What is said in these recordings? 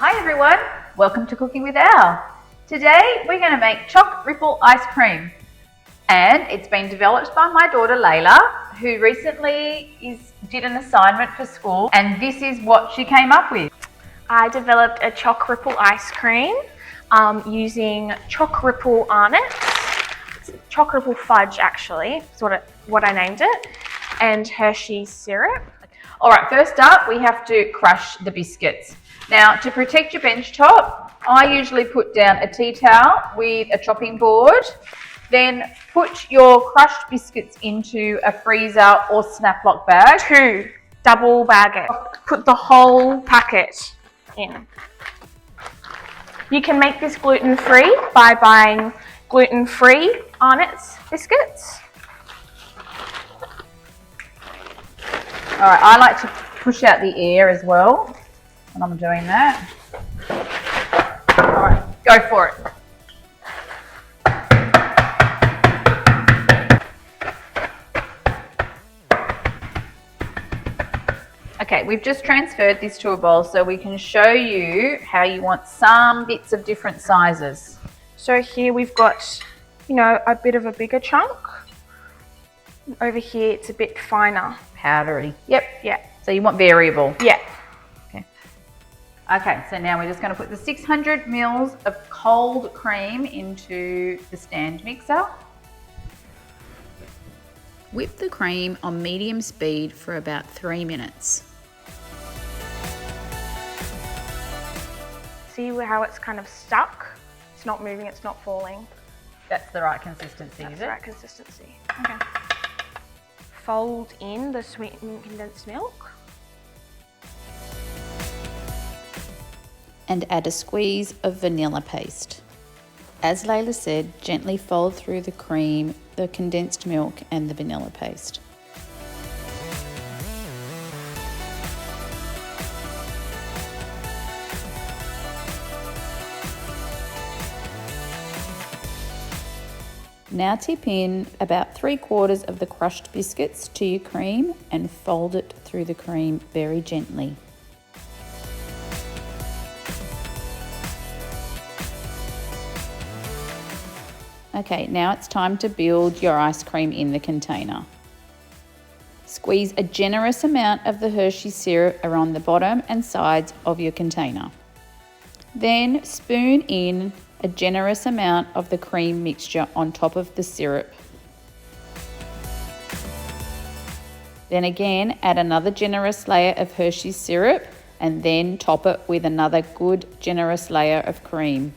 Hi everyone, welcome to Cooking with Al. Today we're going to make Choc Ripple ice cream, and it's been developed by my daughter Layla, who recently did an assignment for school, and this is what she came up with. I developed a Choc Ripple ice cream using Choc Ripple Arnotts. Choc Ripple Fudge actually is what I named it, and Hershey's syrup. Alright, first up we have to crush the biscuits. Now, to protect your bench top, I usually put down a tea towel with a chopping board. Then put your crushed biscuits into a freezer or snap-lock bag. Double bag it. Put the whole packet in. You can make this gluten-free by buying gluten-free Arnotts biscuits. Alright, I like to push out the air as well when I'm doing that. Alright, go for it. Okay, we've just transferred this to a bowl so we can show you how you want some bits of different sizes. So here we've got, a bit of a bigger chunk. Over here it's a bit finer. Powdery. Yep, yeah. So you want variable? Yeah. Okay, so now we're just going to put the 600 mils of cold cream into the stand mixer. Whip the cream on medium speed for about 3 minutes. See how it's kind of stuck? It's not moving, it's not falling. That's the right consistency, is it? That's the right consistency. Okay. Fold in the sweetened condensed milk. And add a squeeze of vanilla paste. As Layla said, gently fold through the cream, the condensed milk and the vanilla paste. Now tip in about 3/4 of the crushed biscuits to your cream and fold it through the cream very gently. Okay, now it's time to build your ice cream in the container. Squeeze a generous amount of the Hershey syrup around the bottom and sides of your container. Then spoon in a generous amount of the cream mixture on top of the syrup. Then again, add another generous layer of Hershey's syrup and then top it with another good generous layer of cream.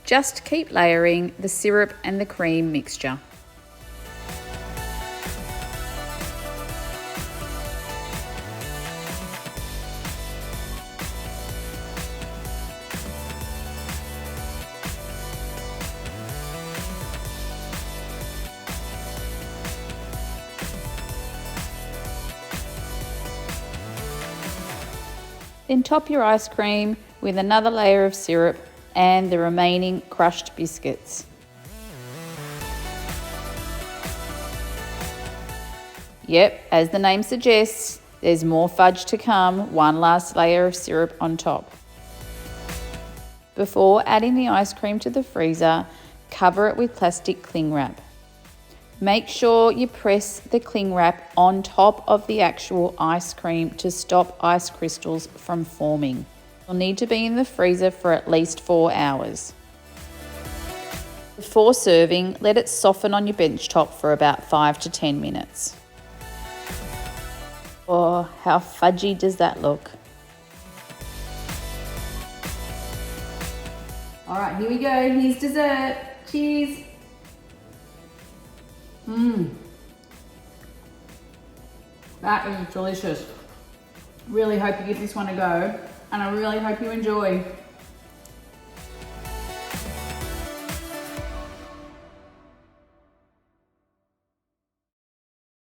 Just keep layering the syrup and the cream mixture. Then top your ice cream with another layer of syrup and the remaining crushed biscuits. Yep, as the name suggests, there's more fudge to come, one last layer of syrup on top. Before adding the ice cream to the freezer, cover it with plastic cling wrap. Make sure you press the cling wrap on top of the actual ice cream to stop ice crystals from forming. You'll need to be in the freezer for at least 4 hours. Before serving, let it soften on your bench top for about 5 to 10 minutes. Oh, how fudgy does that look? All right, here we go. Here's dessert. Cheers. That is delicious. Really hope you give this one a go, and I really hope you enjoy.